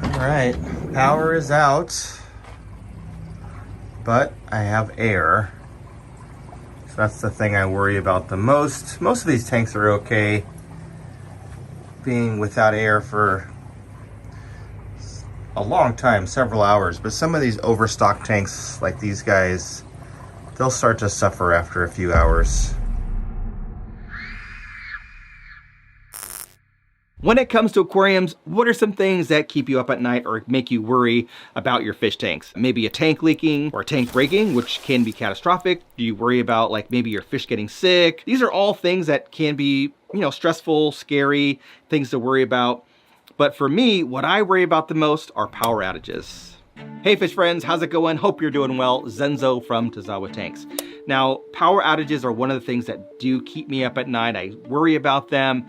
All right, power is out, but I have air. So that's the thing I worry about the most. Most of these tanks are okay being without air for a long time, several hours, but some of these overstocked tanks like these guys, they'll start to suffer after a few hours. When it comes to aquariums, what are some things that keep you up at night or make you worry about your fish tanks? Maybe a tank leaking or a tank breaking, which can be catastrophic. Do you worry about like maybe your fish getting sick? These are all things that can be, stressful, scary, things to worry about. But for me, what I worry about the most are power outages. Hey fish friends, how's it going? Hope you're doing well. Zenzo from Tazawa Tanks. Now, power outages are one of the things that do keep me up at night. I worry about them.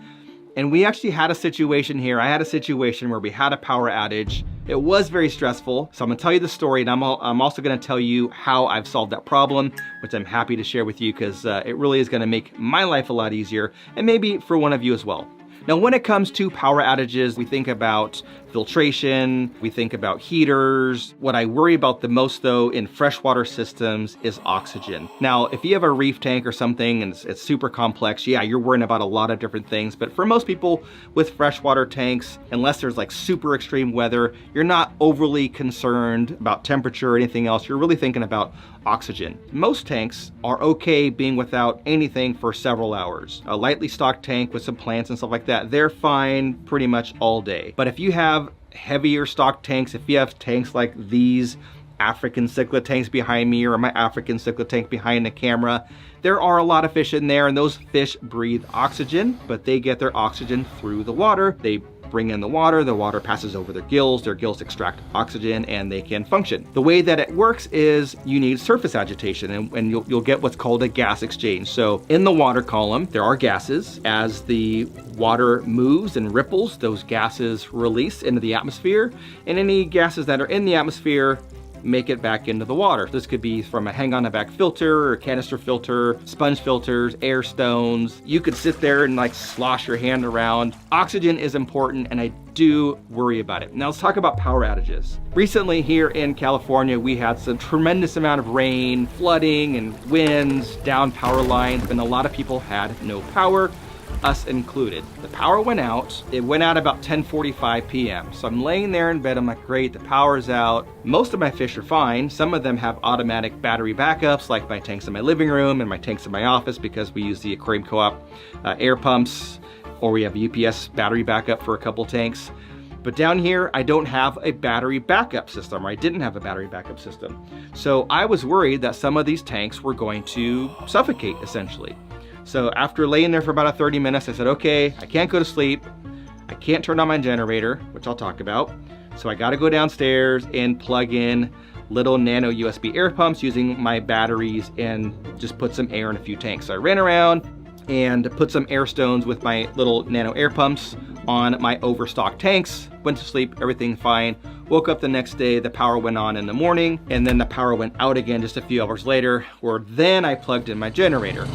And we actually had a situation here. I had a situation where we had a power outage. It was very stressful. So I'm gonna tell you the story, and I'm also gonna tell you how I've solved that problem, which I'm happy to share with you because it really is gonna make my life a lot easier, and maybe for one of you as well. Now, when it comes to power outages, we think about filtration, we think about heaters. What I worry about the most though in freshwater systems is oxygen. Now, if you have a reef tank or something and it's super complex, yeah, you're worrying about a lot of different things. But for most people with freshwater tanks, unless there's like super extreme weather, you're not overly concerned about temperature or anything else. You're really thinking about oxygen. Most tanks are okay being without anything for several hours. A lightly stocked tank with some plants and stuff like that, they're fine pretty much all day. But if you have heavier stocked tanks, if you have tanks like these African cichlid tanks behind me or my African cichlid tank behind the camera, there are a lot of fish in there, and those fish breathe oxygen, but they get their oxygen through the water. They bring in the water passes over their gills extract oxygen, and they can function. The way that it works is you need surface agitation, and you'll get what's called a gas exchange. So in the water column, there are gases. As the water moves and ripples, those gases release into the atmosphere, and any gases that are in the atmosphere make it back into the water. This could be from a hang-on-the-back filter or canister filter, sponge filters, air stones. You could sit there and like slosh your hand around. Oxygen is important, and I do worry about it. Now let's talk about power outages. Recently here in California, we had some tremendous amount of rain, flooding, and winds, down power lines, and a lot of people had no power, us included. The power went out. It went out about 10:45 p.m. So I'm laying there in bed. I'm like, great, the power's out. Most of my fish are fine. Some of them have automatic battery backups, like my tanks in my living room and my tanks in my office, because we use the Aquarium Co-op air pumps, or we have a UPS battery backup for a couple tanks. But down here, I don't have a battery backup system, or I didn't have a battery backup system. So I was worried that some of these tanks were going to suffocate, essentially. So after laying there for about 30 minutes, I said, okay, I can't go to sleep. I can't turn on my generator, which I'll talk about. So I gotta go downstairs and plug in little nano USB air pumps using my batteries and just put some air in a few tanks. So I ran around and put some air stones with my little nano air pumps on my overstocked tanks, went to sleep, everything fine. Woke up the next day, the power went on in the morning, and then the power went out again just a few hours later, where then I plugged in my generator.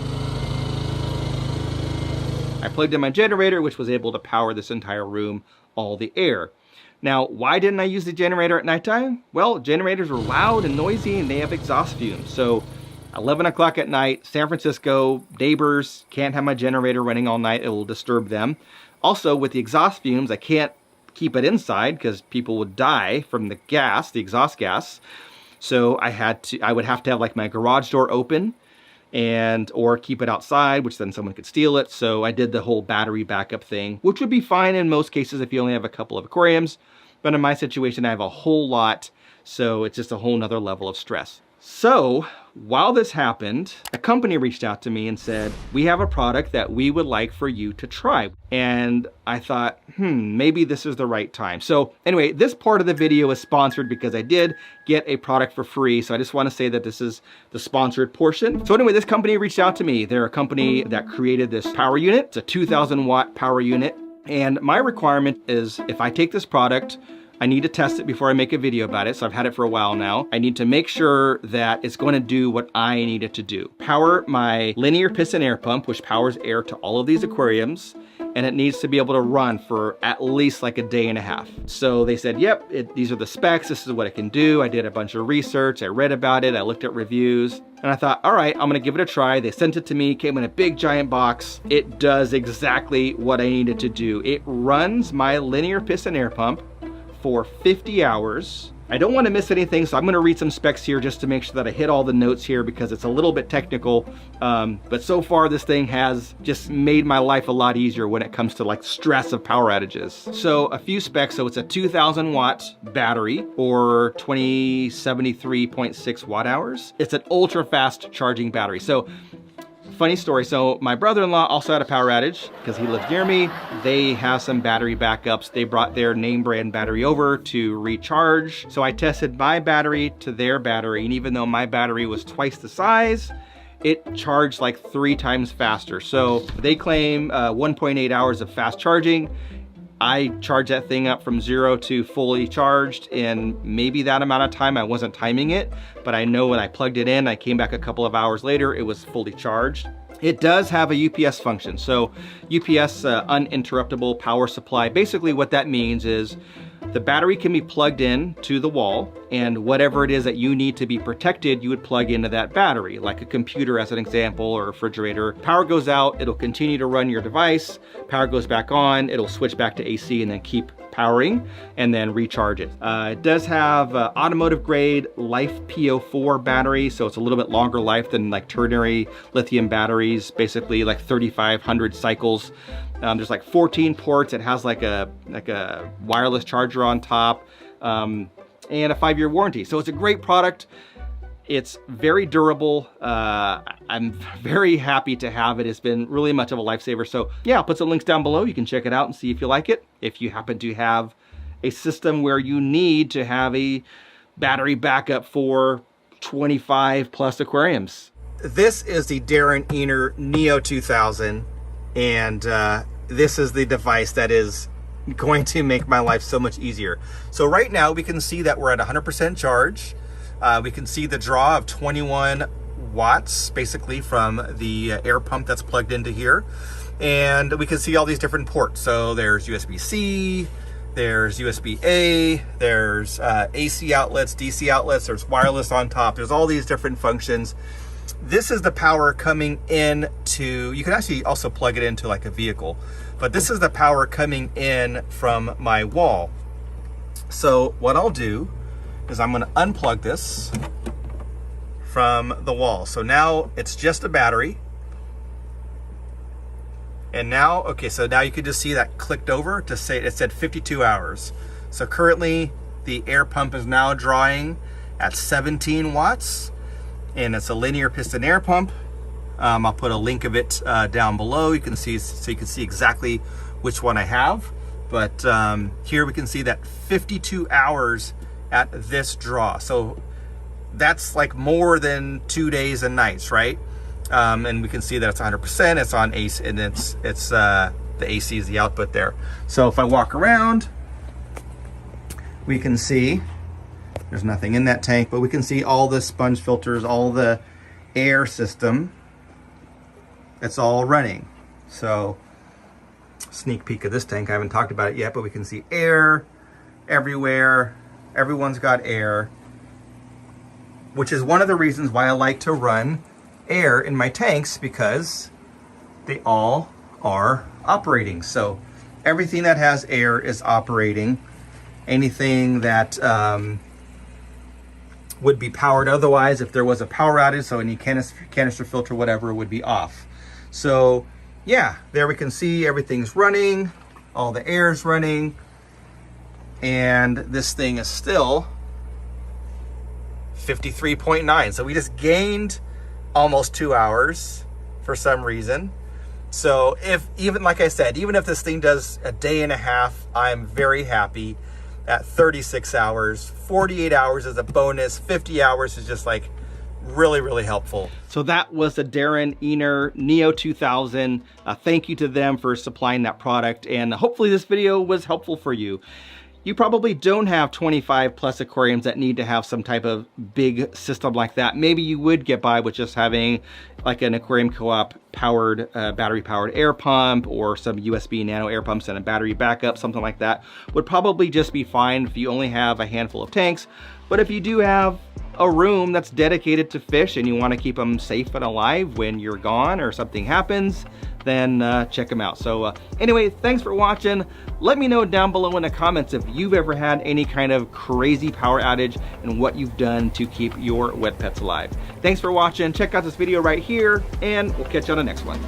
I plugged in my generator, which was able to power this entire room, all the air. Now, why didn't I use the generator at nighttime? Well, generators are loud and noisy, and they have exhaust fumes. So 11 o'clock at night, San Francisco, neighbors can't have my generator running all night. It will disturb them. Also, with the exhaust fumes, I can't keep it inside because people would die from the gas, the exhaust gas. So I would have to have like my garage door open, or keep it outside, which then someone could steal it. So I did the whole battery backup thing, which would be fine in most cases if you only have a couple of aquariums. But in my situation, I have a whole lot, so it's just a whole nother level of stress. So while this happened, a company reached out to me and said, we have a product that we would like for you to try. And I thought, maybe this is the right time. So anyway, this part of the video is sponsored because I did get a product for free. So I just want to say that this is the sponsored portion. So anyway, this company reached out to me. They're a company that created this power unit. It's a 2,000 watt power unit. And my requirement is if I take this product, I need to test it before I make a video about it. So I've had it for a while now. I need to make sure that it's going to do what I need it to do. Power my linear piston air pump, which powers air to all of these aquariums, and it needs to be able to run for at least like a day and a half. So they said, yep, these are the specs, this is what it can do. I did a bunch of research, I read about it, I looked at reviews, and I thought, all right, I'm gonna give it a try. They sent it to me, came in a big giant box. It does exactly what I needed to do. It runs my linear piston air pump for 50 hours. I don't want to miss anything, so I'm going to read some specs here just to make sure that I hit all the notes here because it's a little bit technical. But so far this thing has just made my life a lot easier when it comes to like stress of power outages. So a few specs. So it's a 2000 watt battery or 2073.6 watt hours. It's an ultra fast charging battery. So funny story, so my brother-in-law also had a power outage because he lives near me. They have some battery backups. They brought their name brand battery over to recharge. So I tested my battery to their battery, and even though my battery was twice the size, it charged like 3 times faster. So they claim 1.8 hours of fast charging. I charged that thing up from 0 to fully charged in maybe that amount of time. I wasn't timing it, but I know when I plugged it in, I came back a couple of hours later, it was fully charged. It does have a UPS function. So UPS, uninterruptible power supply. Basically what that means is the battery can be plugged in to the wall, and whatever it is that you need to be protected, you would plug into that battery, like a computer as an example, or a refrigerator. Power goes out, it'll continue to run your device. Power goes back on, it'll switch back to AC and then keep powering and then recharge it. It does have automotive grade Life PO4 battery, so it's a little bit longer life than like ternary lithium batteries, basically like 3,500 cycles. There's like 14 ports. It has like a wireless charger on top, and a 5-year warranty. So it's a great product. It's very durable. I'm very happy to have it. It's been really much of a lifesaver. So yeah, I'll put some links down below. You can check it out and see if you like it. If you happen to have a system where you need to have a battery backup for 25 plus aquariums. This is the DaranEner NEO2000, and this is the device that is going to make my life so much easier. So right now we can see that we're at 100% charge. We can see the draw of 21 watts basically from the air pump that's plugged into here. And we can see all these different ports. So there's USB-C, there's USB-A, there's AC outlets, DC outlets, there's wireless on top. There's all these different functions. This is the power coming in to, you can actually also plug it into like a vehicle, but this is the power coming in from my wall. So what I'll do is I'm gonna unplug this from the wall. So now it's just a battery. And now, okay, so now you can just see that clicked over to say, it said 52 hours. So currently the air pump is now drawing at 17 watts. And it's a linear piston air pump. I'll put a link of it down below. You can see, so you can see exactly which one I have. But here we can see that 52 hours at this draw. So that's like more than 2 days and nights, right? And we can see that it's 100%. It's on AC, and it's the AC is the output there. So if I walk around, we can see there's nothing in that tank, but we can see all the sponge filters, all the air system. It's all running. So sneak peek of this tank. I haven't talked about it yet, but we can see air everywhere. Everyone's got air, which is one of the reasons why I like to run air in my tanks, because they all are operating. So everything that has air is operating. Anything that would be powered otherwise if there was a power outage, so any canister filter, whatever, would be off. So yeah, there we can see everything's running, all the air is running, and this thing is still 53.9. So we just gained almost 2 hours for some reason. So if, even like I said, even if this thing does a day and a half, I'm very happy. At 36 hours, 48 hours is a bonus, 50 hours is just like really, really helpful. So that was the DaranEner NEO2000. Thank you to them for supplying that product, and hopefully this video was helpful for you. You probably don't have 25 plus aquariums that need to have some type of big system like that. Maybe you would get by with just having like an aquarium co-op powered, battery powered air pump, or some USB nano air pumps and a battery backup, something like that would probably just be fine if you only have a handful of tanks. But if you do have a room that's dedicated to fish and you want to keep them safe and alive when you're gone or something happens, then check them out. So anyway, thanks for watching. Let me know down below in the comments if you've ever had any kind of crazy power outage and what you've done to keep your wet pets alive. Thanks for watching. Check out this video right here, and we'll catch you on the next one.